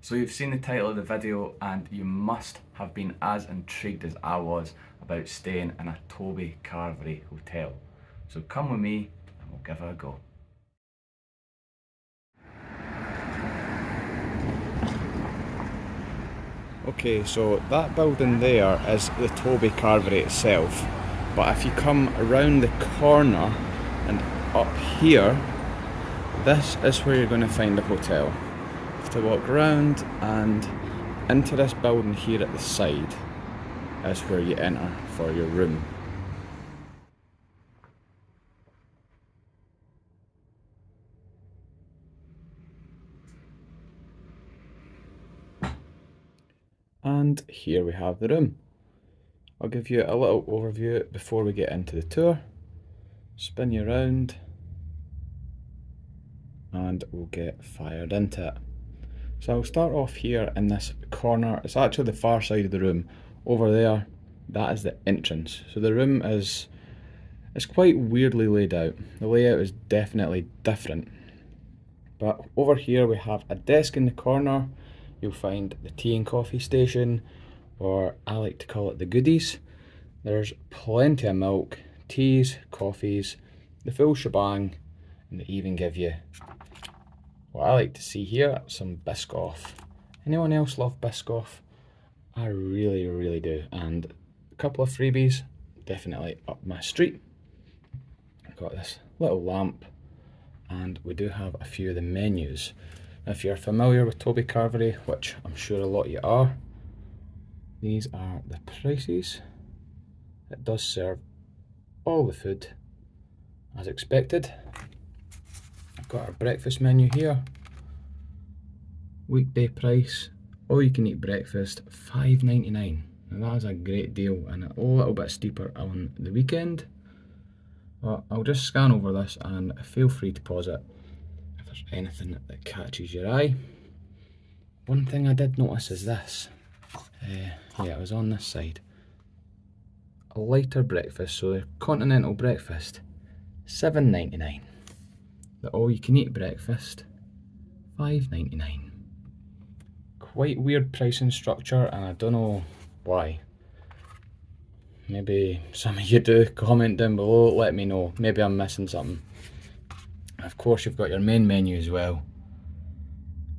So you've seen the title of the video and you must have been as intrigued as I was about staying in a Toby Carvery hotel. So come with me and we'll give it a go. Okay, so that building there is the Toby Carvery itself, but if you come around the corner and up here, this is where you're going to find the hotel. You have to walk around and into this building here at the side is where you enter for your room. And here we have the room. I'll give you a little overview before we get into the tour. Spin you around and we'll get fired into it. So I'll start off here in this corner. It's actually the far side of the room. Over there, that is the entrance. So the room is quite weirdly laid out. The layout is definitely different. But over here we have a desk in the corner. You'll find the tea and coffee station, or I like to call it the goodies. There's plenty of milk, teas, coffees, the full shebang, and they even give you what I like to see here, some Biscoff. Anyone else love Biscoff? I really, really do. And a couple of freebies, definitely up my street. I've got this little lamp, and we do have a few of the menus. Now, if you're familiar with Toby Carvery, which I'm sure a lot of you are, these are the prices. It does serve all the food as expected. I've got our breakfast menu here. Weekday price, all you can eat breakfast, $5.99. Now that is a great deal, and a little bit steeper on the weekend. But I'll just scan over this and feel free to pause it if there's anything that catches your eye. One thing I did notice is this. Yeah, it was on this side. A lighter breakfast, so the continental breakfast, $7.99. The all-you-can-eat breakfast, $5.99. Quite weird pricing structure, and I don't know why. Maybe some of you do. Comment down below, let me know. Maybe I'm missing something. Of course, you've got your main menu as well.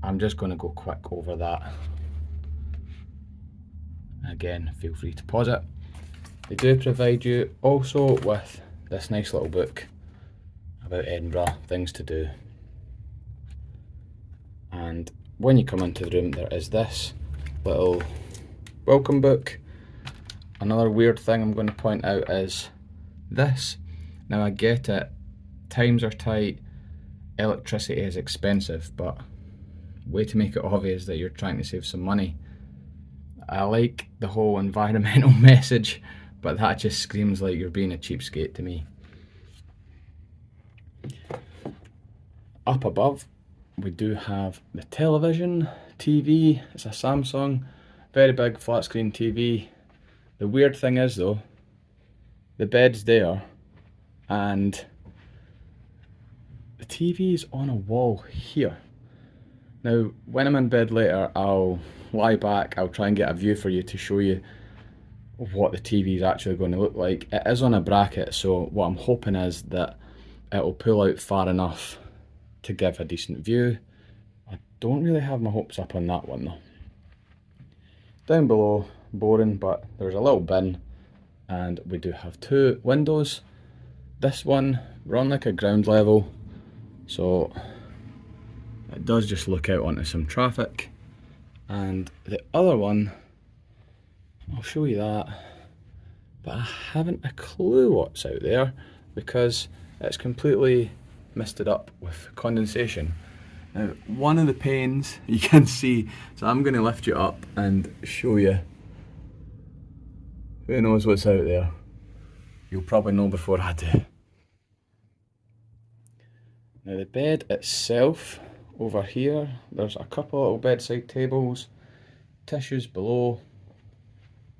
I'm just going to go quick over that. Again, feel free to pause it. They do provide you also with this nice little book about Edinburgh, things to do. And when you come into the room, there is this little welcome book. Another weird thing I'm going to point out is this. Now I get it, times are tight, electricity is expensive, but way to make it obvious that you're trying to save some money. I like the whole environmental message, but that just screams like you're being a cheapskate to me. Up above, we do have the television, TV. It's a Samsung, very big flat screen TV. The weird thing is though, the bed's there and the TV is on a wall here. Now, when I'm in bed later, I'll lie back, I'll try and get a view for you to show you what the TV is actually going to look like. It is on a bracket, so what I'm hoping is that it'll pull out far enough to give a decent view. I don't really have my hopes up on that one though. Down below, boring, but there's a little bin, and we do have two windows. This one, we're on like a ground level, so it does just look out onto some traffic. And the other one, I'll show you that, but I haven't a clue what's out there because it's completely misted up with condensation. Now, one of the panes you can see, so I'm going to lift you up and show you. Who knows what's out there? You'll probably know before I do. Now the bed itself, over here, there's a couple little bedside tables, tissues below,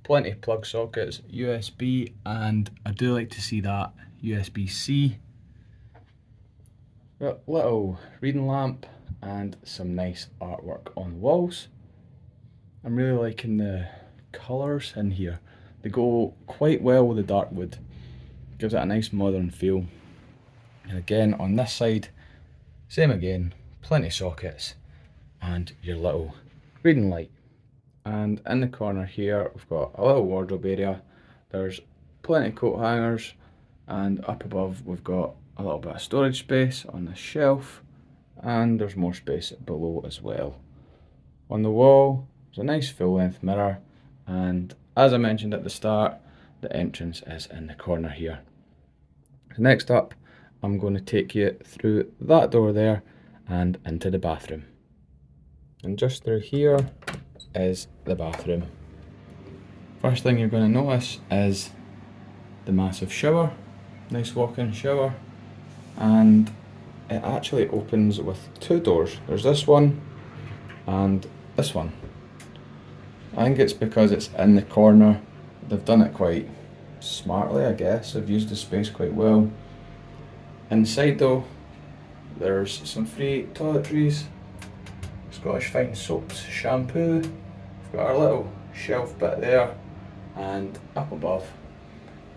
plenty of plug sockets, USB, and I do like to see that USB-C. Got little reading lamp and some nice artwork on the walls. I'm really liking the colours in here. They go quite well with the dark wood. Gives it a nice modern feel. And again, on this side, same again, plenty of sockets and your little reading light. And in the corner here, we've got a little wardrobe area. There's plenty of coat hangers, and up above we've got a little bit of storage space on the shelf, and there's more space below as well. On the wall, there's a nice full-length mirror, and as I mentioned at the start, the entrance is in the corner here. Next up, I'm going to take you through that door there and into the bathroom. And just through here is the bathroom. First thing you're going to notice is the massive shower, nice walk-in shower, and it actually opens with two doors. There's this one and this one. I think it's because it's in the corner. They've done it quite smartly, I guess. They've used the space quite well. Inside though, there's some free toiletries, Scottish Fine Soaps, shampoo. We've got our little shelf bit there, and up above,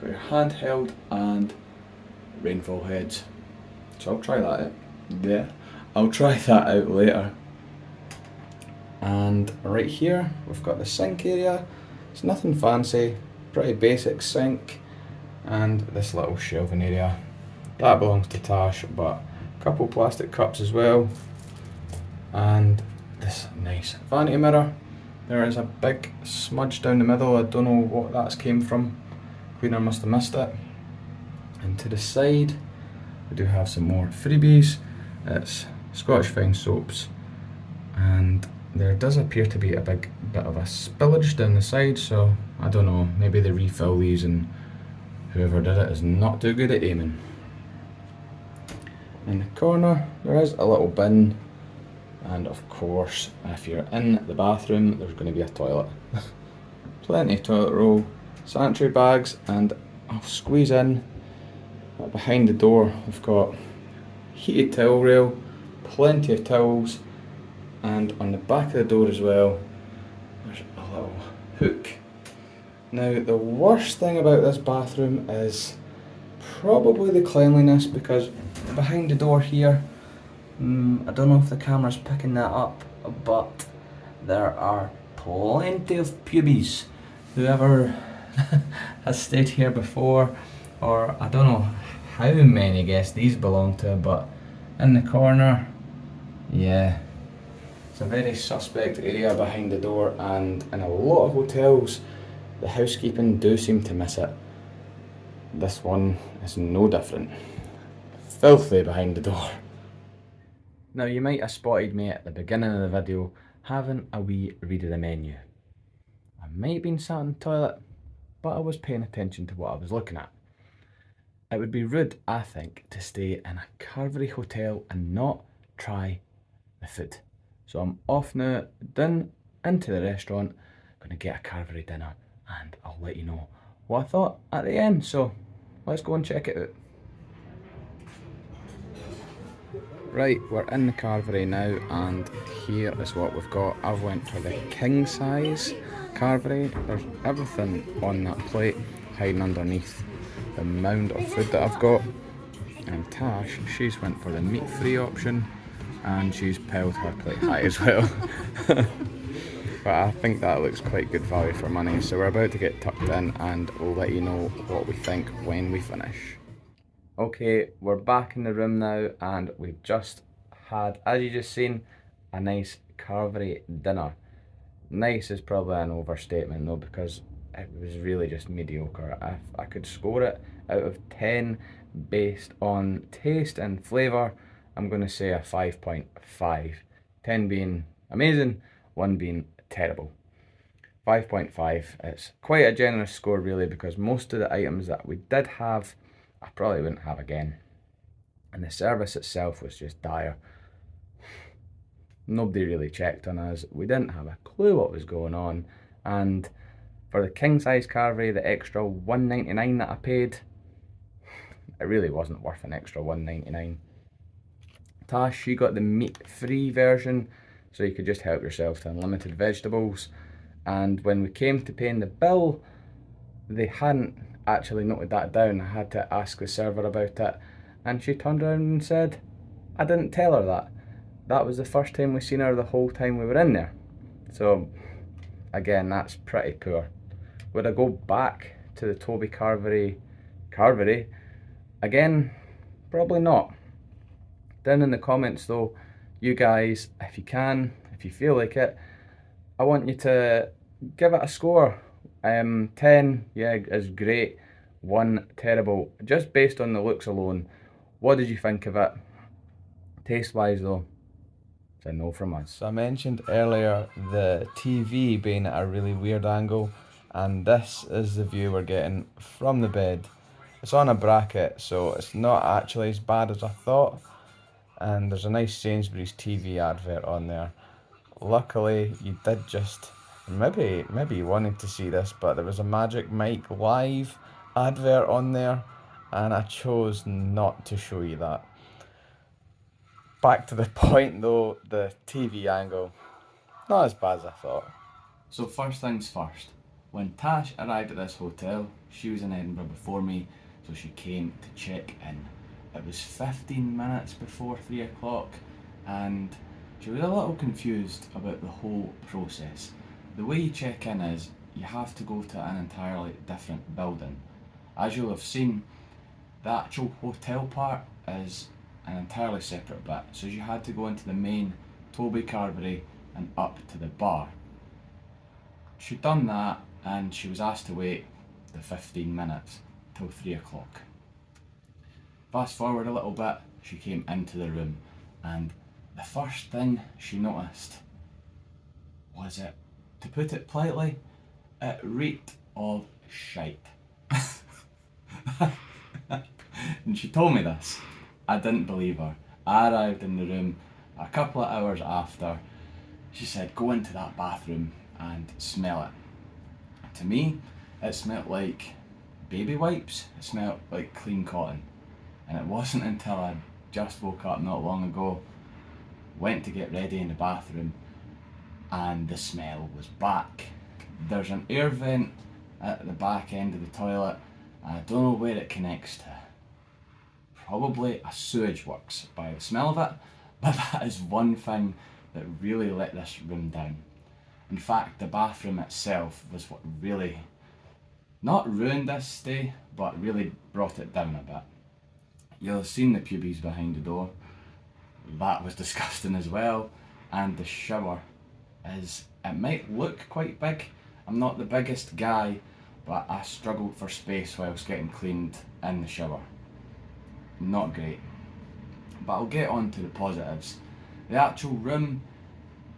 got your handheld and rainfall heads. So I'll try that out. Yeah, I'll try that out later. And right here, we've got the sink area. It's nothing fancy, pretty basic sink, and this little shelving area. That belongs to Tash, but a couple plastic cups as well. And this nice vanity mirror. There is a big smudge down the middle. I don't know what that's came from. Cleaner must have missed it. And to the side, we do have some more freebies. It's Scottish Fine Soaps, and there does appear to be a big bit of a spillage down the side, so I don't know, maybe they refill these and whoever did it is not too good at aiming. In the corner there is a little bin, and of course if you're in the bathroom there's going to be a toilet. Plenty of toilet roll, sanitary bags, and I'll squeeze in behind the door. We've got heated towel rail, plenty of towels, and on the back of the door as well there's a little hook. Now the worst thing about this bathroom is probably the cleanliness, because behind the door here, I don't know if the camera's picking that up, but there are plenty of pubes. Whoever has stayed here before, or I don't know how many guests these belong to, but in the corner, yeah, it's a very suspect area behind the door, and in a lot of hotels the housekeeping do seem to miss it. This one is no different. Filthy behind the door. Now you might have spotted me at the beginning of the video having a wee read of the menu. I might have been sat in the toilet, but I was paying attention to what I was looking at. It would be rude, I think, to stay in a Carvery hotel and not try the food. So I'm off now, down into the restaurant, gonna get a Carvery dinner, and I'll let you know what I thought at the end. So let's go and check it out. Right, we're in the Carvery now, and here is what we've got. I've went for the king size Carvery. There's everything on that plate hiding underneath the mound of food that I've got. And Tash, she's went for the meat-free option, and she's piled her plate high as well. But I think that looks quite good value for money, so we're about to get tucked in and we'll let you know what we think when we finish. Okay, we're back in the room now, and we've just had, as you just seen, a nice Carvery dinner. Nice is probably an overstatement though, because it was really just mediocre. If I could score it out of 10 based on taste and flavour, I'm going to say a 5.5. 10 being amazing, 1 being terrible. 5.5, it's quite a generous score really, because most of the items that we did have, I probably wouldn't have again. And the service itself was just dire. Nobody really checked on us. We didn't have a clue what was going on. And for the king size Carvery, the extra $1.99 that I paid, it really wasn't worth an extra $1.99. Tash, she got the meat-free version, so you could just help yourself to unlimited vegetables. And when we came to paying the bill, they hadn't actually noted that down. I had to ask the server about it, and she turned around and said, I didn't tell her that. That was the first time we seen her the whole time we were in there. So, again, that's pretty poor. Would I go back to the Toby Carvery? Again, probably not. Down in the comments though, you guys, if you can, if you feel like it, I want you to give it a score. 10, yeah, is great. 1, terrible. Just based on the looks alone, what did you think of it? Taste-wise though, it's a no from us. So I mentioned earlier the TV being at a really weird angle, and this is the view we're getting from the bed. It's on a bracket, so it's not actually as bad as I thought. And there's a nice Sainsbury's TV advert on there. Luckily, you did just, maybe you wanted to see this, but there was a Magic Mike Live advert on there, and I chose not to show you that. Back to the point though, the TV angle, not as bad as I thought. So first things first, when Tash arrived at this hotel, she was in Edinburgh before me, so she came to check in. It was 15 minutes before 3 o'clock, and she was a little confused about the whole process. The way you check in is, you have to go to an entirely different building. As you'll have seen, the actual hotel part is an entirely separate bit, so you had to go into the main Toby Carvery and up to the bar. She'd done that, and she was asked to wait the 15 minutes till 3 o'clock. Fast forward a little bit, she came into the room, and the first thing she noticed was it, to put it politely, it reeked of shite. And she told me this. I didn't believe her. I arrived in the room a couple of hours after. She said, go into that bathroom and smell it. To me, it smelled like baby wipes. It smelled like clean cotton. And it wasn't until I just woke up not long ago, went to get ready in the bathroom, and the smell was back. There's an air vent at the back end of the toilet, and I don't know where it connects to. Probably a sewage works by the smell of it, but that is one thing that really let this room down. In fact, the bathroom itself was what really, not ruined this stay, but really brought it down a bit. You'll have seen the pubes behind the door. That was disgusting as well. And the shower is, it might look quite big. I'm not the biggest guy, but I struggled for space whilst getting cleaned in the shower. Not great. But I'll get on to the positives. The actual room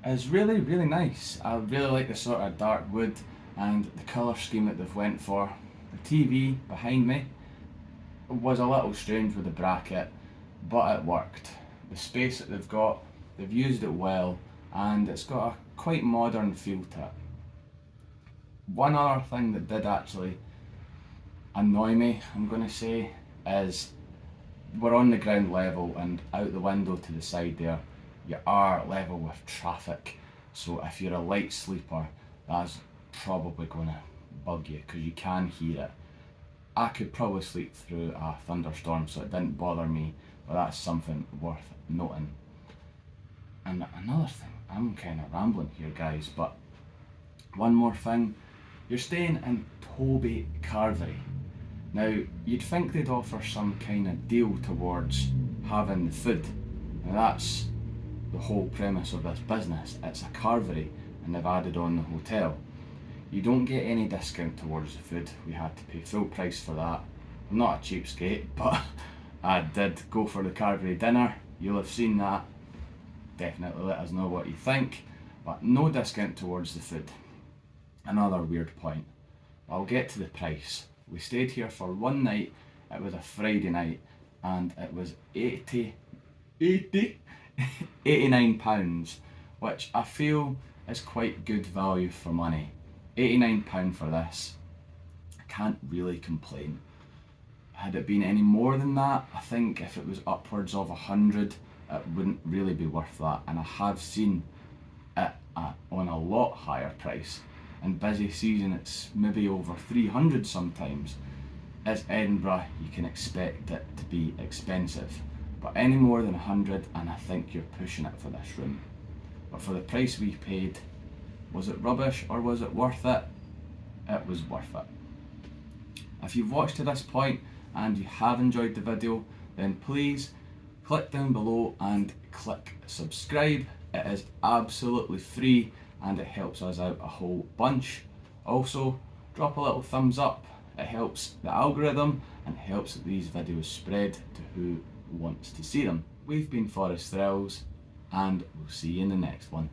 is really, really nice. I really like the sort of dark wood and the colour scheme that they've went for. The TV behind me was a little strange with the bracket, but it worked. The space that they've used it well, and it's got a quite modern feel to it. One other thing that did actually annoy me, I'm going to say, is we're on the ground level, and out the window to the side there, you are level with traffic. So if you're a light sleeper, that's probably going to bug you, because you can hear it. I could probably sleep through a thunderstorm, so it didn't bother me, but that's something worth noting. And another thing, I'm kind of rambling here guys, but one more thing, you're staying in Toby Carvery. Now, you'd think they'd offer some kind of deal towards having the food. Now that's the whole premise of this business. It's a carvery, and they've added on the hotel. You don't get any discount towards the food. We had to pay full price for that. I'm not a cheapskate, but I did go for the carvery dinner. You'll have seen that. Definitely let us know what you think, but no discount towards the food. Another weird point. I'll get to the price. We stayed here for one night. It was a Friday night, and it was 89 pounds, which I feel is quite good value for money. £89 for this, I can't really complain. Had it been any more than that, I think if it was upwards of 100, it wouldn't really be worth that. And I have seen it on a lot higher price. In busy season it's maybe over 300 sometimes. It's Edinburgh, you can expect it to be expensive, but any more than 100 and I think you're pushing it for this room. But for the price we paid, was it rubbish or was it worth it? It was worth it. If you've watched to this point and you have enjoyed the video, then please click down below and click subscribe. It is absolutely free and it helps us out a whole bunch. Also, drop a little thumbs up. It helps the algorithm and helps these videos spread to who wants to see them. We've been Forest Thrills and we'll see you in the next one.